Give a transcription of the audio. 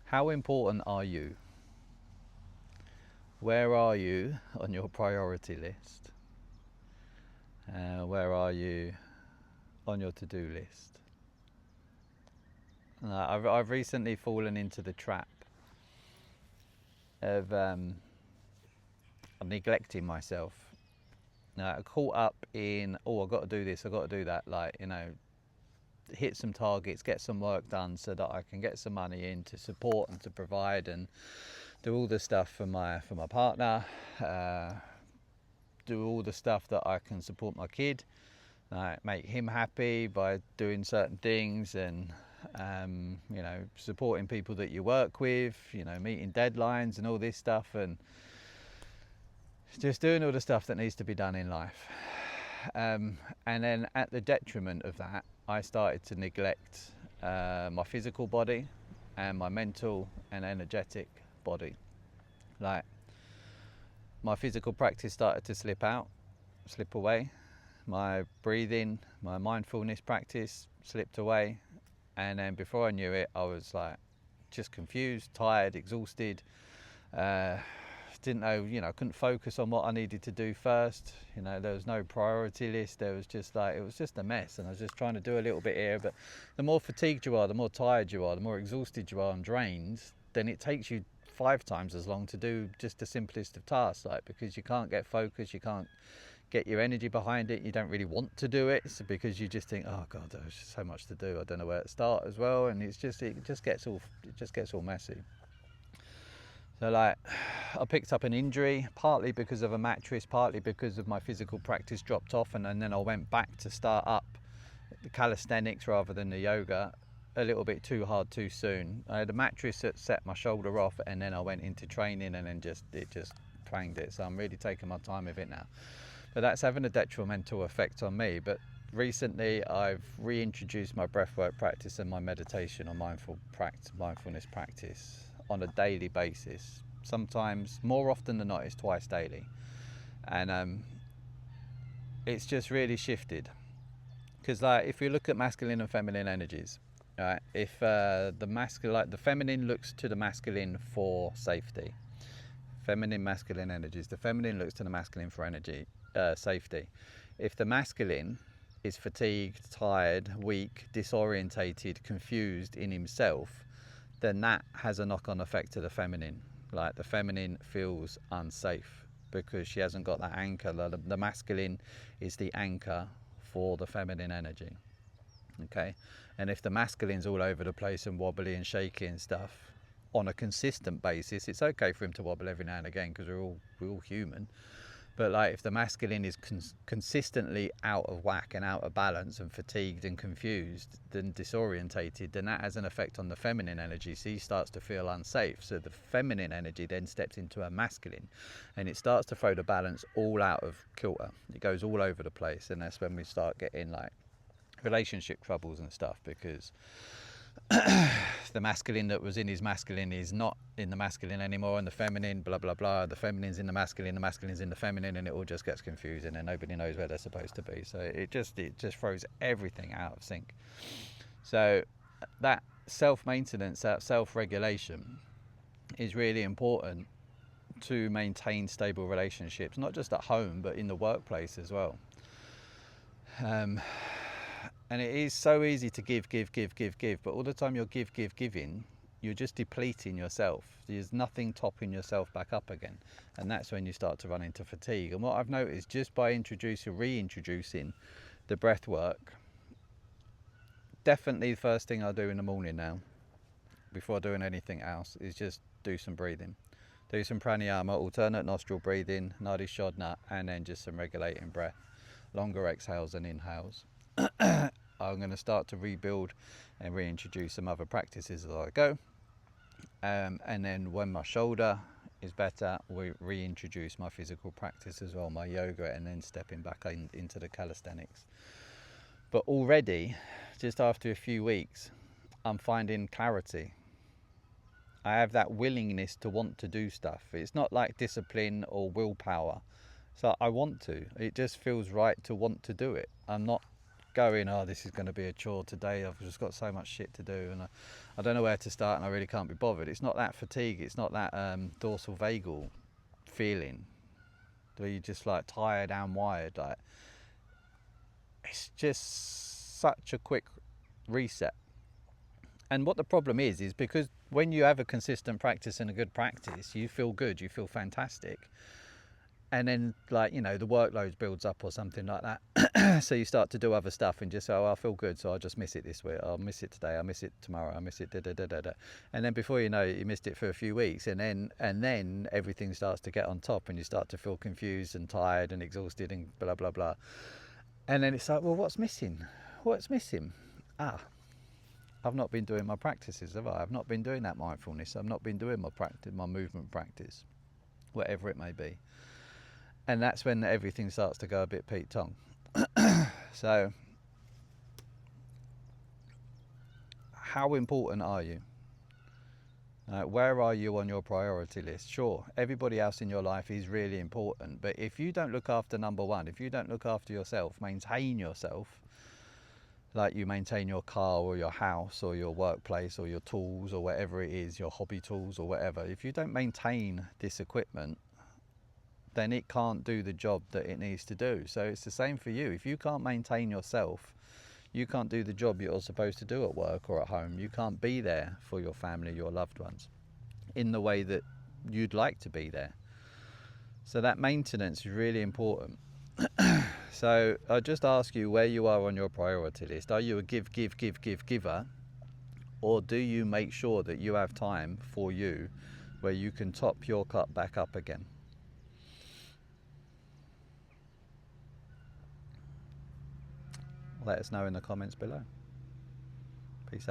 How important are you? Where are you on your priority list? Where are you on your to-do list? I've recently fallen into the trap of neglecting myself. Caught up in, I've got to do this, I've got to do that, hit some targets, get some work done so that I can get some money in to support and to provide and do all the stuff for my partner, do all the stuff that I can support my kid, make him happy by doing certain things, and supporting people that you work with, meeting deadlines and all this stuff, and just doing all the stuff that needs to be done in life. And then at the detriment of that, I started to neglect my physical body and my mental and energetic body. Like, my physical practice started to slip away. My breathing, my mindfulness practice slipped away. And then before I knew it, I was like just confused, tired, exhausted. Didn't know, couldn't focus on what I needed to do first. There was no priority list. There was just it was just a mess, and I was just trying to do a little bit here. But the more fatigued you are, the more tired you are, the more exhausted you are and drained, then it takes you 5 times as long to do just the simplest of tasks, because you can't get focused, you can't get your energy behind it, you don't really want to do it, so because you just think, oh god, there's just so much to do, I don't know where to start as well, and it just gets all messy. So I picked up an injury, partly because of a mattress, partly because of my physical practice dropped off, and then I went back to start up the calisthenics rather than the yoga a little bit too hard too soon. I had a mattress that set my shoulder off, and then I went into training, and then it just twanged it. So I'm really taking my time with it now. But that's having a detrimental effect on me. But recently I've reintroduced my breathwork practice and my meditation or mindfulness practice on a daily basis. Sometimes, more often than not, it's twice daily. And it's just really shifted. Because if you look at masculine and feminine energies, right, if the feminine looks to the masculine for safety, masculine energies, the feminine looks to the masculine for safety. If the masculine is fatigued, tired, weak, disorientated, confused in himself, then that has a knock-on effect to the feminine. The feminine feels unsafe because she hasn't got that anchor. The masculine is the anchor for the feminine energy. Okay, and if the masculine's all over the place and wobbly and shaky and stuff on a consistent basis, it's okay for him to wobble every now and again because we're all human. But if the masculine is consistently out of whack and out of balance and fatigued and confused and disorientated, then that has an effect on the feminine energy. So he starts to feel unsafe. So the feminine energy then steps into a masculine, and it starts to throw the balance all out of kilter. It goes all over the place, and that's when we start getting relationship troubles and stuff, because the masculine that was in his masculine is not in the masculine anymore, and the feminine, blah blah blah, the feminine's in the masculine's in the feminine, and it all just gets confusing and nobody knows where they're supposed to be. So it just throws everything out of sync. So that self-maintenance, that self-regulation is really important to maintain stable relationships, not just at home but in the workplace as well. And it is so easy to give, but all the time you're giving, you're just depleting yourself. There's nothing topping yourself back up again. And that's when you start to run into fatigue. And what I've noticed, just by reintroducing the breath work, definitely the first thing I do in the morning now, before doing anything else, is just do some breathing. Do some pranayama, alternate nostril breathing, nadi shodhana, and then just some regulating breath. Longer exhales and inhales. I'm going to start to rebuild and reintroduce some other practices as I go, and then when my shoulder is better, we reintroduce my physical practice as well, my yoga, and then stepping back into the calisthenics. But already, just after a few weeks, I'm finding clarity. I have that willingness to want to do stuff. It's not like discipline or willpower. So I want to. It just feels right to want to do it. I'm not going, oh, this is going to be a chore today, I've just got so much shit to do, and I don't know where to start, and I really can't be bothered. It's not that fatigue, it's not that dorsal vagal feeling where you're just like tired and wired. Like, it's just such a quick reset. And what the problem is because when you have a consistent practice and a good practice, you feel good, you feel fantastic. And then, like, you know, the workload builds up or something like that. So you start to do other stuff and just say, oh, I feel good, so I'll just miss it this week. I'll miss it today. I'll miss it tomorrow. I'll miss it da da da da da. And then before you know it, you missed it for a few weeks. And then everything starts to get on top, and you start to feel confused and tired and exhausted and blah, blah, blah. And then it's like, well, what's missing? What's missing? I've not been doing my practices, have I? I've not been doing that mindfulness. I've not been doing my practice, my movement practice, whatever it may be. And that's when everything starts to go a bit Pete Tong. So, how important are you? Where are you on your priority list? Sure, everybody else in your life is really important, but if you don't look after number one, if you don't look after yourself, maintain yourself, like you maintain your car or your house or your workplace or your tools or whatever it is, your hobby tools or whatever, if you don't maintain this equipment, then it can't do the job that it needs to do. So it's the same for you. If you can't maintain yourself, you can't do the job you're supposed to do at work or at home. You can't be there for your family, your loved ones, in the way that you'd like to be there. So that maintenance is really important. So I just ask you where you are on your priority list. Are you a giver? Or do you make sure that you have time for you where you can top your cup back up again? Let us know in the comments below. Peace out.